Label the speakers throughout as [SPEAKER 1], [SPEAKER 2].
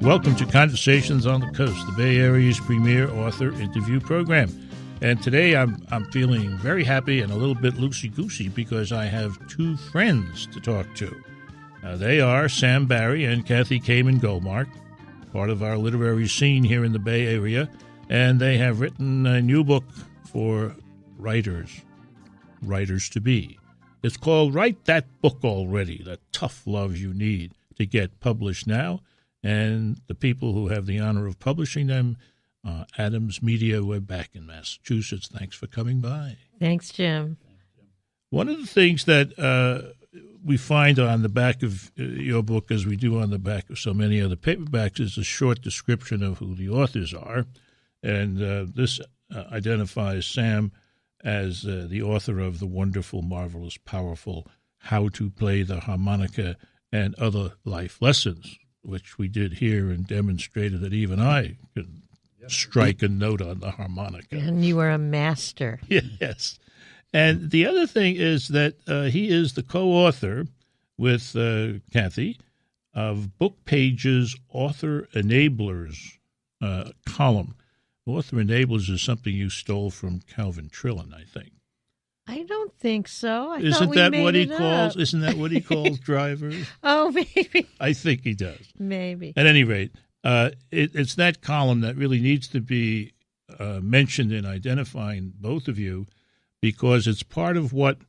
[SPEAKER 1] Welcome to Conversations on the Coast, the Bay Area's premier author interview program. And today I'm feeling very happy and a little bit loosey-goosey because I have two friends to talk to. They are Sam Barry and Kathi Kamen Goldmark, part of our literary scene here in the Bay Area, and they have written a new book for writers-to-be. It's called Write That Book Already, The Tough Love You Need to Get Published Now. And the people who have the honor of publishing them, Adams Media, we're back in Massachusetts. Thanks for coming by.
[SPEAKER 2] Thanks, Jim.
[SPEAKER 1] One of the things that we find on the back of your book, as we do on the back of so many other paperbacks, is a short description of who the authors are. And this identifies Sam as the author of the wonderful, marvelous, powerful How to Play the Harmonica and Other Life Lessons, which we did here and demonstrated that even I could strike a note on the harmonica.
[SPEAKER 2] And you were a master.
[SPEAKER 1] Yes. And the other thing is that he is the co-author with Kathi of Book Page's Author Enablers column. Author Enablers is something you stole from Calvin Trillin, I think.
[SPEAKER 2] I don't think so.
[SPEAKER 1] Isn't that what he calls drivers?
[SPEAKER 2] Oh, maybe.
[SPEAKER 1] I think he does.
[SPEAKER 2] Maybe.
[SPEAKER 1] At any rate, it's that column that really needs to be mentioned in identifying both of you, because it's part of what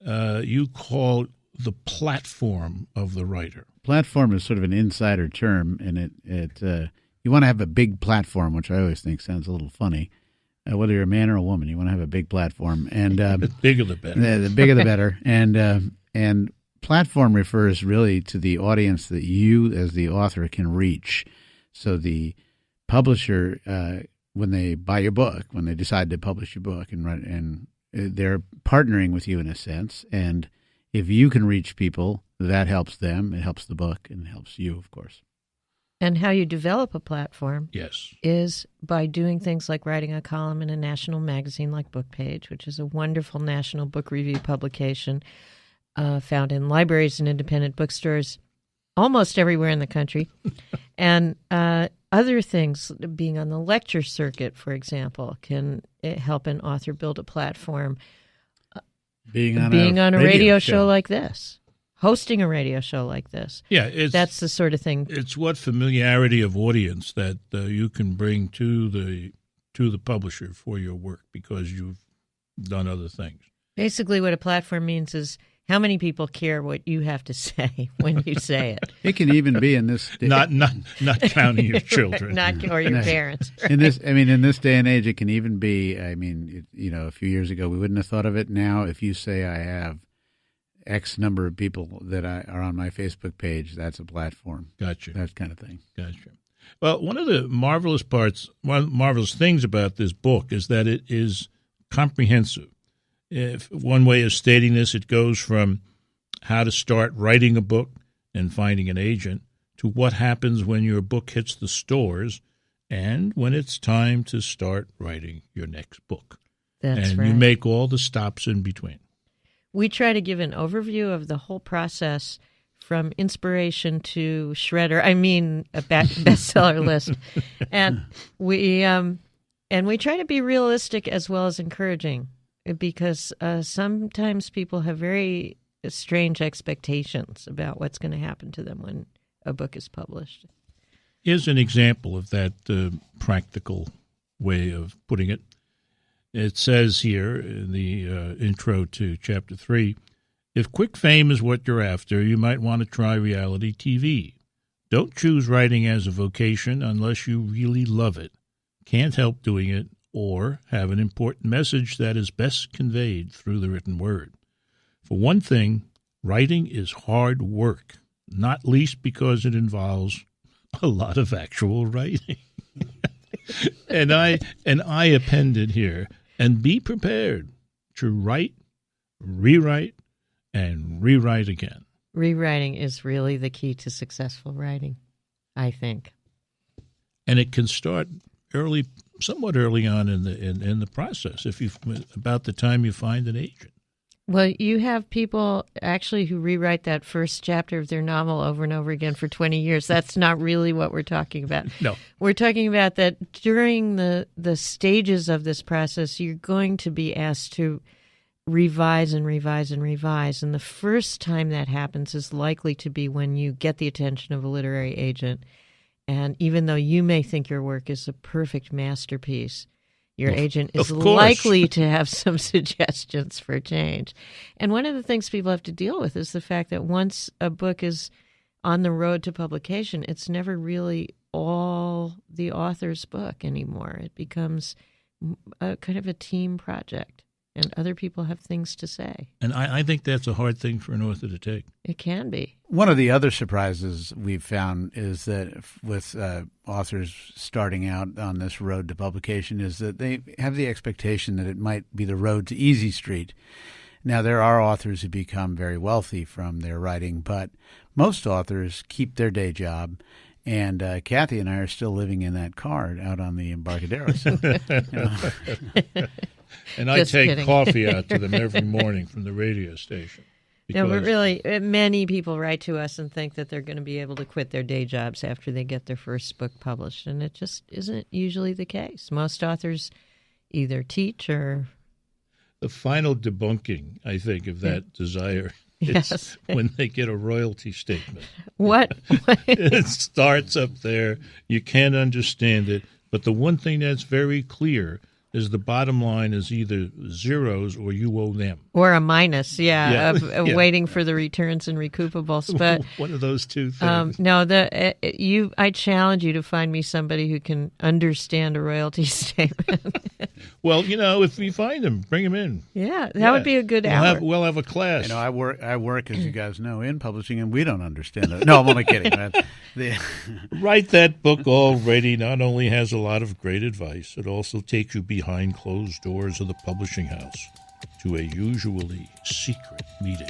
[SPEAKER 1] you call the platform of the writer.
[SPEAKER 3] Platform is sort of an insider term, and it you want to have a big platform, which I always think sounds a little funny. Whether you're a man or a woman, you want to have a big platform, and
[SPEAKER 1] the bigger the better.
[SPEAKER 3] The bigger the better, and platform refers really to the audience that you, as the author, can reach. So the publisher, when they buy your book, when they decide to publish your book, and they're partnering with you in a sense, and if you can reach people, that helps them, it helps the book, and it helps you, of course.
[SPEAKER 2] And how you develop a platform is by doing things like writing a column in a national magazine like Book Page, which is a wonderful national book review publication found in libraries and independent bookstores almost everywhere in the country. And other things, being on the lecture circuit, for example, can help an author build a platform.
[SPEAKER 3] Being on a
[SPEAKER 2] radio show like this. Hosting a radio show like this.
[SPEAKER 1] Yeah,
[SPEAKER 2] that's the sort of thing.
[SPEAKER 1] It's what familiarity of audience that you can bring to the publisher for your work because you've done other things. Basically,
[SPEAKER 2] what a platform means is how many people care what you have to say when you say it.
[SPEAKER 3] It can even be in this day.
[SPEAKER 1] not counting your children,
[SPEAKER 2] or your parents.
[SPEAKER 3] In this day and age, it can even be. A few years ago, we wouldn't have thought of it. Now, if you say I have X number of people that are on my Facebook page, that's a platform.
[SPEAKER 1] Gotcha.
[SPEAKER 3] That kind of thing.
[SPEAKER 1] Gotcha. Well, one of the marvelous things about this book is that it is comprehensive. If one way of stating this, it goes from how to start writing a book and finding an agent to what happens when your book hits the stores and when it's time to start writing your next book.
[SPEAKER 2] That's right.
[SPEAKER 1] And you make all the stops in between.
[SPEAKER 2] We try to give an overview of the whole process from inspiration to shredder. I mean, a bestseller list. And we try to be realistic as well as encouraging, because sometimes people have very strange expectations about what's going to happen to them when a book is published.
[SPEAKER 1] Here's an example of that practical way of putting it. It says here in the intro to Chapter 3, if quick fame is what you're after, you might want to try reality TV. Don't choose writing as a vocation unless you really love it, can't help doing it, or have an important message that is best conveyed through the written word. For one thing, writing is hard work, not least because it involves a lot of actual writing. and I appended here, and be prepared to write, rewrite, and rewrite again.
[SPEAKER 2] Rewriting is really the key to successful writing, I think.
[SPEAKER 1] And it can start somewhat early on in the process, about the time you find an agent.
[SPEAKER 2] Well, you have people actually who rewrite that first chapter of their novel over and over again for 20 years. That's not really what we're talking about.
[SPEAKER 1] No.
[SPEAKER 2] We're talking about that during the stages of this process, you're going to be asked to revise and revise and revise. And the first time that happens is likely to be when you get the attention of a literary agent. And even though you may think your work is a perfect masterpiece, your agent is likely to have some suggestions for change. And one of the things people have to deal with is the fact that once a book is on the road to publication, it's never really all the author's book anymore. It becomes a kind of a team project, and other people have things to say.
[SPEAKER 1] And I think that's a hard thing for an author to take.
[SPEAKER 2] It can be.
[SPEAKER 3] One of the other surprises we've found is that with authors starting out on this road to publication is that they have the expectation that it might be the road to Easy Street. Now, there are authors who become very wealthy from their writing, but most authors keep their day job. And Kathi and I are still living in that car out on the Embarcadero. So,
[SPEAKER 1] And I take coffee out to them every morning from the radio station.
[SPEAKER 2] No, but really, many people write to us and think that they're going to be able to quit their day jobs after they get their first book published, and it just isn't usually the case. Most authors either teach or...
[SPEAKER 1] The final debunking, I think, of that desire is when they get a royalty statement.
[SPEAKER 2] What?
[SPEAKER 1] It starts up there. You can't understand it. But the one thing that's very clear is the bottom line is either zeros or you owe them.
[SPEAKER 2] Or a minus, waiting for the returns and recoupables. But
[SPEAKER 1] one of those two things.
[SPEAKER 2] I challenge you to find me somebody who can understand a royalty statement.
[SPEAKER 1] Well, if we find them, bring them in.
[SPEAKER 2] Yeah, that would be a good hour.
[SPEAKER 1] We'll have a class.
[SPEAKER 3] I work, as you guys know, in publishing, and we don't understand it. No, I'm only kidding.
[SPEAKER 1] Write That Book Already not only has a lot of great advice, it also takes you behind closed doors of the publishing house to a usually secret meeting.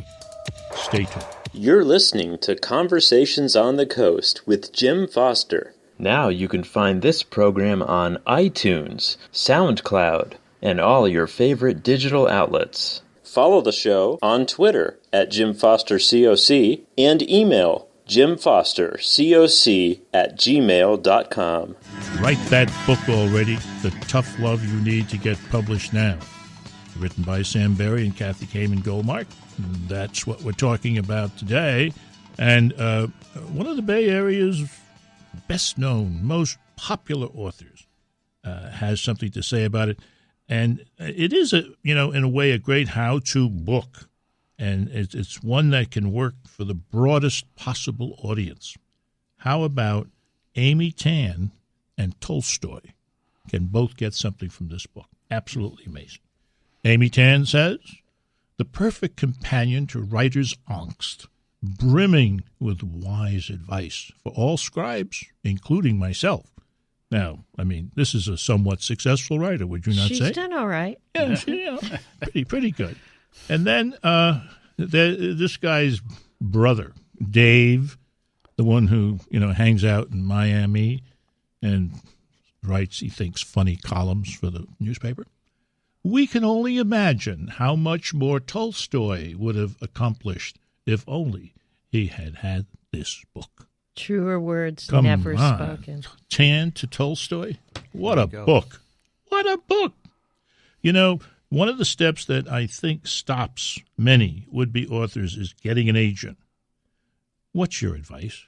[SPEAKER 1] Stay tuned.
[SPEAKER 4] You're listening to Conversations on the Coast with Jim Foster. Now you can find this program on iTunes, SoundCloud, and all your favorite digital outlets. Follow the show on Twitter at JimFosterCoc and email JimFosterCoc@gmail.com.
[SPEAKER 1] Write That Book Already, The Tough Love You Need to Get Published Now. Written by Sam Berry and Kathi Kamen Goldmark. That's what we're talking about today. And one of the Bay Area's best known, most popular authors has something to say about it. And it is, in a way, a great how-to book. And it's one that can work for the broadest possible audience. How about Amy Tan and Tolstoy can both get something from this book? Absolutely amazing. Amy Tan says, the perfect companion to writer's angst, brimming with wise advice for all scribes, including myself. Now, this is a somewhat successful writer, would you not say?
[SPEAKER 2] She's done all right.
[SPEAKER 1] Yeah, pretty good. And then this guy's brother, Dave, the one who, hangs out in Miami and writes, he thinks, funny columns for the newspaper. We can only imagine how much more Tolstoy would have accomplished if only he had had this book.
[SPEAKER 2] Truer words never spoken.
[SPEAKER 1] Tan to Tolstoy? What a book. What a book. One of the steps that I think stops many would-be authors is getting an agent. What's your advice?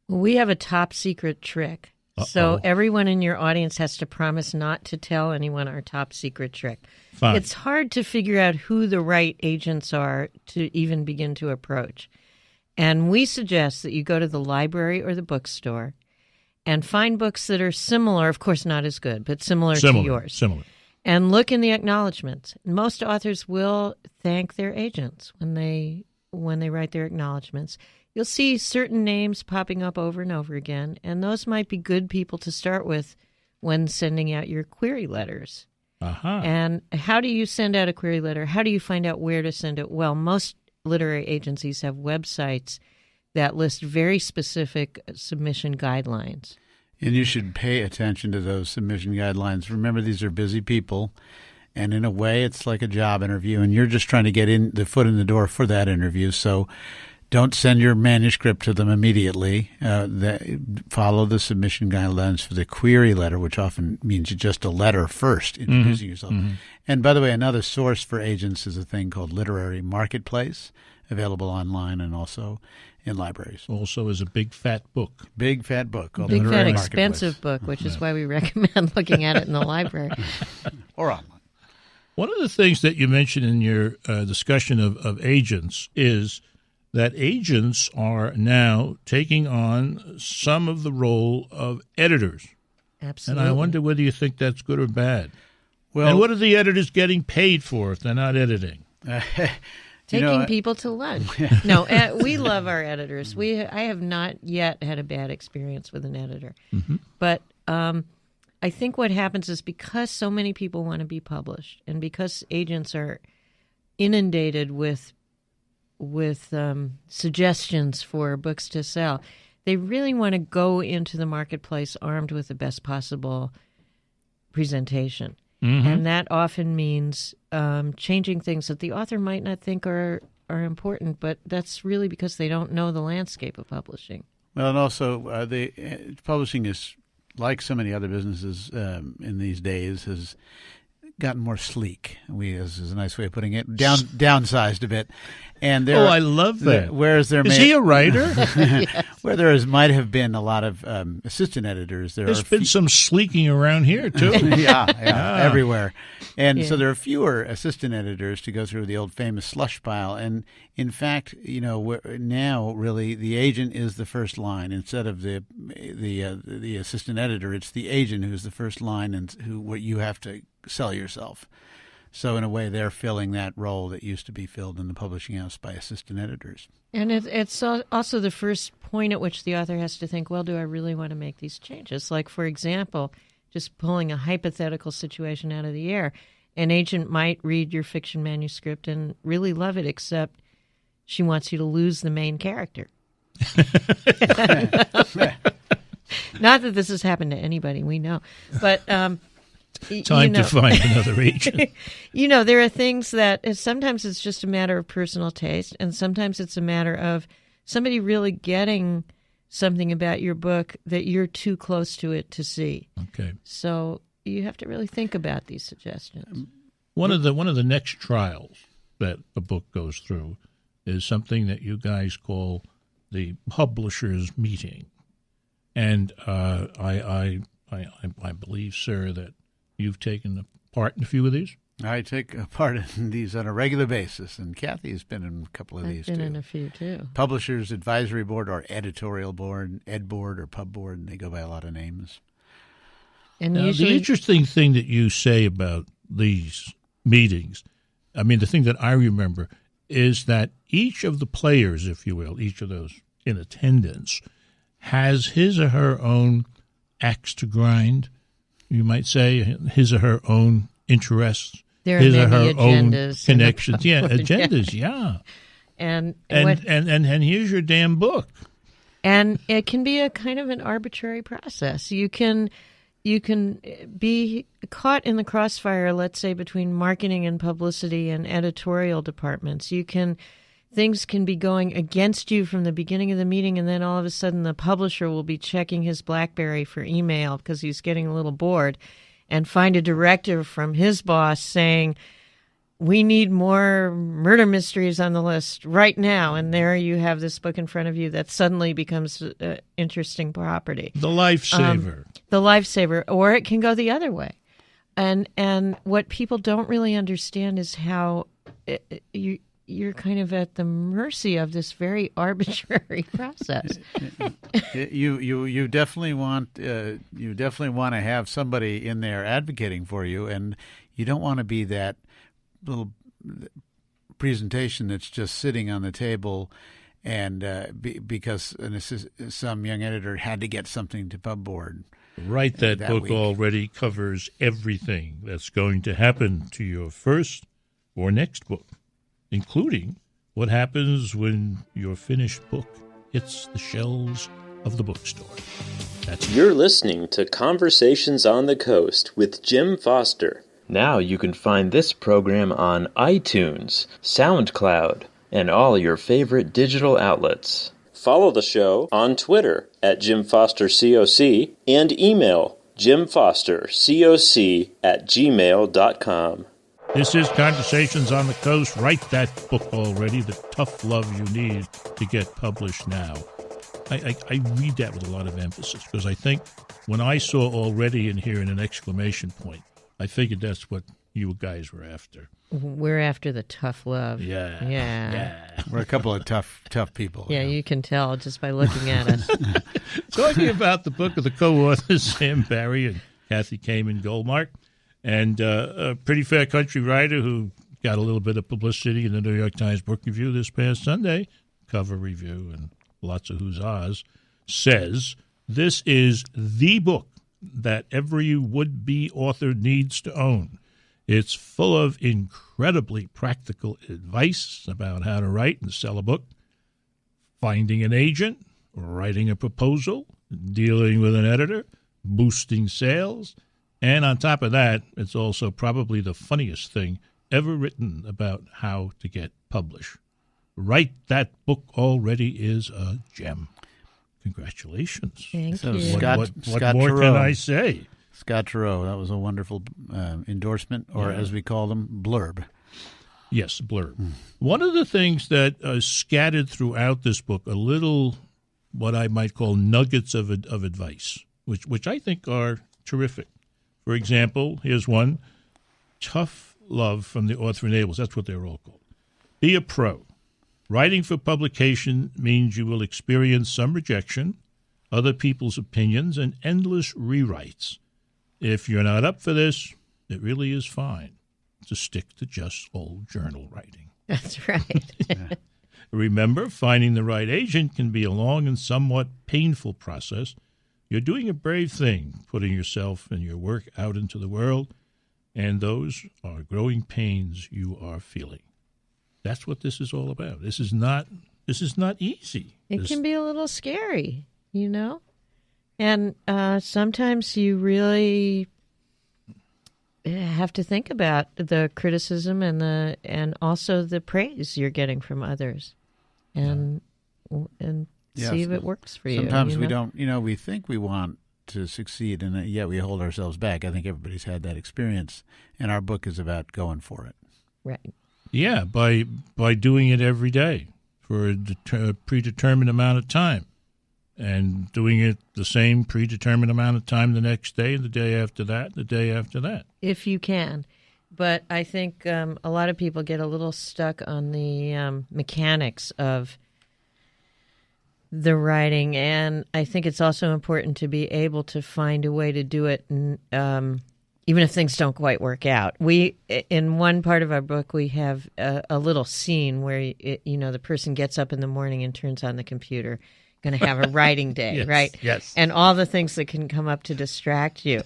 [SPEAKER 2] We have a top-secret trick. Uh-oh. So everyone in your audience has to promise not to tell anyone our top-secret trick.
[SPEAKER 1] Fine.
[SPEAKER 2] It's hard to figure out who the right agents are to even begin to approach. And we suggest that you go to the library or the bookstore and find books that are similar, of course not as good, but similar to yours.
[SPEAKER 1] Similar.
[SPEAKER 2] And look in the acknowledgments. Most authors will thank their agents when they write their acknowledgments. You'll see certain names popping up over and over again, and those might be good people to start with when sending out your query letters.
[SPEAKER 1] Uh-huh.
[SPEAKER 2] And how do you send out a query letter? How do you find out where to send it? Well, most literary agencies have websites that list very specific submission guidelines.
[SPEAKER 3] And you should pay attention to those submission guidelines. Remember, these are busy people, And in a way, it's like a job interview, and you're just trying to get in the foot in the door for that interview. So don't send your manuscript to them immediately. Follow the submission guidelines for the query letter, which often means just a letter first, introducing yourself. Mm-hmm. And by the way, another source for agents is a thing called Literary Marketplace, available online and also in libraries.
[SPEAKER 1] Also is a big fat book.
[SPEAKER 3] Big fat book. Called
[SPEAKER 2] Big
[SPEAKER 3] Literary
[SPEAKER 2] fat expensive book, which is why we recommend looking at it in the library.
[SPEAKER 3] Or online.
[SPEAKER 1] One of the things that you mentioned in your discussion of agents is that agents are now taking on some of the role of editors.
[SPEAKER 2] Absolutely.
[SPEAKER 1] And I wonder whether you think that's good or bad.
[SPEAKER 3] Well,
[SPEAKER 1] and what are the editors getting paid for if they're not editing?
[SPEAKER 2] Taking people to lunch. No, we love our editors. I have not yet had a bad experience with an editor. Mm-hmm. But I think what happens is because so many people want to be published and because agents are inundated with suggestions for books to sell, they really want to go into the marketplace armed with the best possible presentation. Mm-hmm. And that often means changing things that the author might not think are important, but that's really because they don't know the landscape of publishing.
[SPEAKER 3] Well, and also publishing is, like so many other businesses in these days, has gotten more sleek. This is a nice way of putting it. Downsized a bit. And
[SPEAKER 1] I love that.
[SPEAKER 3] Whereas
[SPEAKER 1] is he a writer?
[SPEAKER 3] Yes. Where might have been a lot of assistant editors.
[SPEAKER 1] There's been some sleeking around here, too.
[SPEAKER 3] yeah, everywhere. And so there are fewer assistant editors to go through the old famous slush pile. And in fact, now really the agent is the first line instead of the assistant editor. It's the agent who's the first line and what you have to sell yourself. So in a way, they're filling that role that used to be filled in the publishing house by assistant editors.
[SPEAKER 2] And it's also the first point at which the author has to think, well, do I really want to make these changes? Like, for example, just pulling a hypothetical situation out of the air, an agent might read your fiction manuscript and really love it, except she wants you to lose the main character. Not that this has happened to anybody we know, but...
[SPEAKER 1] Time to find another agent.
[SPEAKER 2] There are things that sometimes it's just a matter of personal taste, and sometimes it's a matter of somebody really getting something about your book that you're too close to it to see.
[SPEAKER 1] Okay.
[SPEAKER 2] So you have to really think about these suggestions.
[SPEAKER 1] One of the next trials that a book goes through is something that you guys call the publisher's meeting, and I believe, sir, that you've taken part in a few of these?
[SPEAKER 3] I take part in these on a regular basis, and Kathi has been in a couple of these, too.
[SPEAKER 2] I've been in a few, too.
[SPEAKER 3] Publishers Advisory Board or Editorial Board, Ed Board or Pub Board, and they go by a lot of names.
[SPEAKER 2] And
[SPEAKER 1] now, the interesting thing that you say about these meetings, the thing that I remember, is that each of the players, if you will, each of those in attendance, has his or her own axe to grind. You might say his or her own interests, his or her own connections. Yeah, agendas, yeah. And here's your damn book.
[SPEAKER 2] And it can be a kind of an arbitrary process. You can be caught in the crossfire, let's say, between marketing and publicity and editorial departments. Things can be going against you from the beginning of the meeting, and then all of a sudden the publisher will be checking his BlackBerry for email because he's getting a little bored and find a directive from his boss saying, we need more murder mysteries on the list right now. And there you have this book in front of you that suddenly becomes interesting property.
[SPEAKER 1] The lifesaver.
[SPEAKER 2] Or it can go the other way. And what people don't really understand is how you're kind of at the mercy of this very arbitrary process.
[SPEAKER 3] You definitely want to have somebody in there advocating for you, and you don't want to be that little presentation that's just sitting on the table, and because some young editor had to get something to Pub Board.
[SPEAKER 1] Right, that book
[SPEAKER 3] week.
[SPEAKER 1] Already covers everything that's going to happen to your first or next book, including what happens when your finished book hits the shelves of the bookstore. You're
[SPEAKER 4] listening to Conversations on the Coast with Jim Foster. Now you can find this program on iTunes, SoundCloud, and all your favorite digital outlets. Follow the show on Twitter at Jim Foster COC and email jimfostercoc@gmail.com.
[SPEAKER 1] This is Conversations on the Coast. Write that book already, The Tough Love You Need to Get Published Now. I read that with a lot of emphasis because I think when I saw already in here in an exclamation point, I figured that's what you guys were after.
[SPEAKER 2] We're after the tough love.
[SPEAKER 1] Yeah.
[SPEAKER 3] We're a couple of tough people.
[SPEAKER 2] Yeah, you can tell just by looking at us.
[SPEAKER 1] Talking about the book of the co-authors, Sam Barry and Kathi Kamen Goldmark, and a pretty fair country writer who got a little bit of publicity in the New York Times Book Review this past Sunday, cover review and lots of huzzahs, says this is the book that every would-be author needs to own. It's full of incredibly practical advice about how to write and sell a book, finding an agent, writing a proposal, dealing with an editor, boosting sales, and on top of that, it's also probably the funniest thing ever written about how to get published. Write that book already is a gem. Congratulations.
[SPEAKER 2] Thank you.
[SPEAKER 1] What more can I say?
[SPEAKER 3] Scott Turow, that was a wonderful endorsement, or as we call them, blurb.
[SPEAKER 1] Yes, blurb. One of the things that scattered throughout this book, a little what I might call nuggets of advice, which I think are terrific. For example, here's one, Tough Love from the Author Enables. That's what they're all called. Be a pro. Writing for publication means you will experience some rejection, other people's opinions, and endless rewrites. If you're not up for this, it really is fine to stick to just old journal writing.
[SPEAKER 2] That's right.
[SPEAKER 1] Remember, finding the right agent can be a long and somewhat painful process. You're doing a brave thing, putting yourself and your work out into the world, and those are growing pains you are feeling. That's what this is all about. This is not easy.
[SPEAKER 2] It can be a little scary, you know? And sometimes you really have to think about the criticism and also the praise you're getting from others, and see if it works for you.
[SPEAKER 3] Sometimes we don't. We think we want to succeed, and yet we hold ourselves back. I think everybody's had that experience, and our book is about going for it.
[SPEAKER 2] Right.
[SPEAKER 1] Yeah, by doing it every day for a predetermined amount of time, and doing it the same predetermined amount of time the next day, the day after that, the day after that.
[SPEAKER 2] If you can. But I think a lot of people get a little stuck on the mechanics of the writing, and I think it's also important to be able to find a way to do it even if things don't quite work out. In one part of our book, we have a little scene where the person gets up in the morning and turns on the computer, going to have a writing day,
[SPEAKER 1] yes,
[SPEAKER 2] right?
[SPEAKER 1] Yes.
[SPEAKER 2] And all the things that can come up to distract you,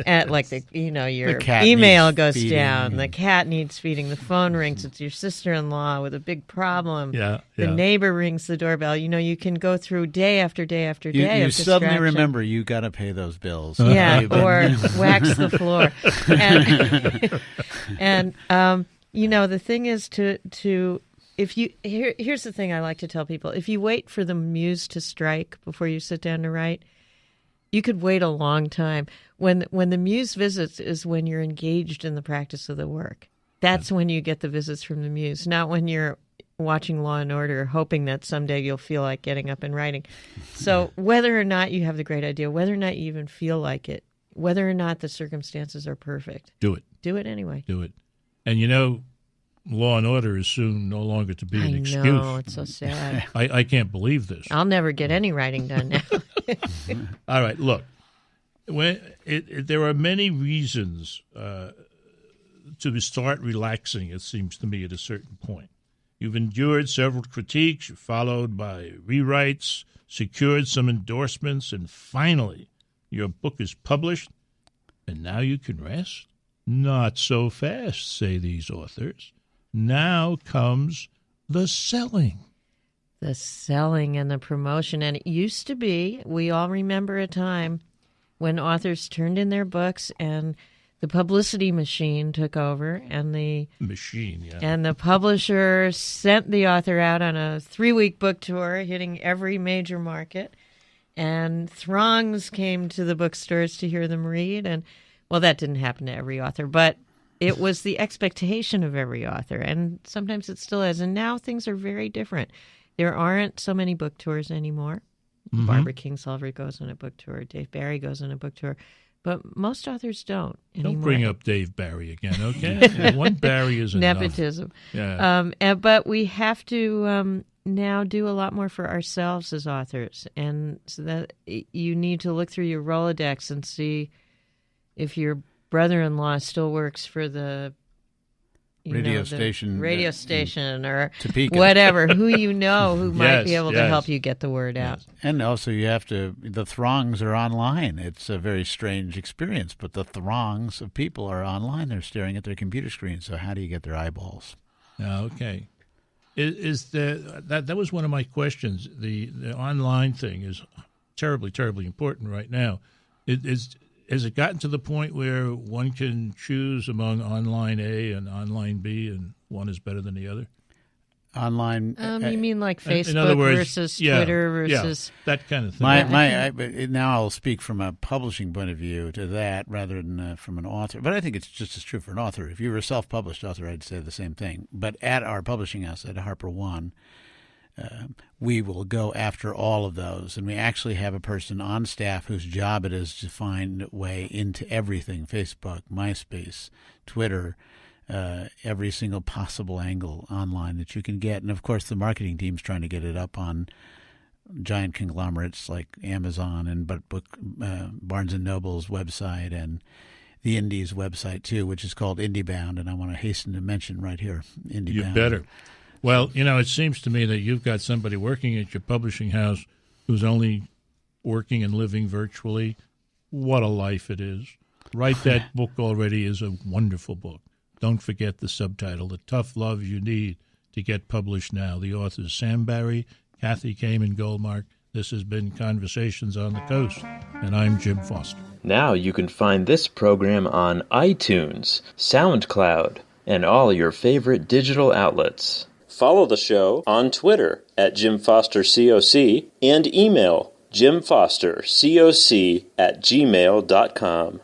[SPEAKER 2] like your
[SPEAKER 3] cat
[SPEAKER 2] email goes
[SPEAKER 3] feeding.
[SPEAKER 2] down, the cat needs feeding, the phone rings, it's your sister-in-law with a big problem, the neighbor rings the doorbell. You can go through day after day after day.
[SPEAKER 3] You suddenly remember you got to pay those bills.
[SPEAKER 2] Yeah, or wax the floor. And the thing is to here's the thing I like to tell people. If you wait for the muse to strike before you sit down to write, you could wait a long time. When the muse visits is when you're engaged in the practice of the work. That's when you get the visits from the muse, not when you're watching Law and Order, hoping that someday you'll feel like getting up and writing. So whether or not you have the great idea, whether or not you even feel like it, whether or not the circumstances are perfect,
[SPEAKER 1] do it.
[SPEAKER 2] Do it anyway.
[SPEAKER 1] Do it. And Law and Order is soon no longer to be an excuse.
[SPEAKER 2] I know, it's so sad.
[SPEAKER 1] I can't believe this.
[SPEAKER 2] I'll never get any writing done now.
[SPEAKER 1] All right, look. There are many reasons to start relaxing, it seems to me, at a certain point. You've endured several critiques, followed by rewrites, secured some endorsements, and finally, your book is published, and now you can rest? Not so fast, say these authors. Now comes the selling.
[SPEAKER 2] The selling and the promotion. And it used to be, we all remember a time when authors turned in their books and the publicity machine took over, and the publisher sent the author out on a 3-week book tour, hitting every major market, and throngs came to the bookstores to hear them read. And well, that didn't happen to every author, but it was the expectation of every author, and sometimes it still is. And now things are very different. There aren't so many book tours anymore. Mm-hmm. Barbara Kingsolver goes on a book tour. Dave Barry goes on a book tour. But most authors don't anymore.
[SPEAKER 1] Don't bring up Dave Barry again, okay? One Barry is enough.
[SPEAKER 2] Nepotism.
[SPEAKER 1] Yeah.
[SPEAKER 2] But we have to now do a lot more for ourselves as authors. And so that you need to look through your Rolodex and see if your brother-in-law still works for the
[SPEAKER 3] radio station
[SPEAKER 2] or
[SPEAKER 3] Topeka.
[SPEAKER 2] Whatever, who you know who might be able to help you get the word out.
[SPEAKER 3] And also the throngs are online. It's a very strange experience, but the throngs of people are online. They're staring at their computer screens. So how do you get their eyeballs?
[SPEAKER 1] Okay. That was one of my questions. The online thing is terribly, terribly important right now. Has it gotten to the point where one can choose among online A and online B, and one is better than the other?
[SPEAKER 3] Online.
[SPEAKER 2] You mean like Facebook versus Twitter versus
[SPEAKER 1] that kind of thing?
[SPEAKER 3] Now I'll speak from a publishing point of view to that rather than from an author. But I think it's just as true for an author. If you were a self-published author, I'd say the same thing. But at our publishing house, at HarperOne, we will go after all of those, and we actually have a person on staff whose job it is to find a way into everything: Facebook, MySpace, Twitter, every single possible angle online that you can get. And of course, the marketing team's trying to get it up on giant conglomerates like Amazon and Barnes and Noble's website and the Indies website too, which is called IndieBound. And I want to hasten to mention right here, IndieBound.
[SPEAKER 1] You better. Well, it seems to me that you've got somebody working at your publishing house who's only working and living virtually. What a life it is. Write that book already is a wonderful book. Don't forget the subtitle, The Tough Love You Need to Get Published Now. The authors Sam Barry, Kathi, Kamen, Goldmark. This has been Conversations on the Coast, and I'm Jim Foster.
[SPEAKER 4] Now you can find this program on iTunes, SoundCloud, and all your favorite digital outlets. Follow the show on Twitter at Jim Foster COC and email jimfostercoc@gmail.com.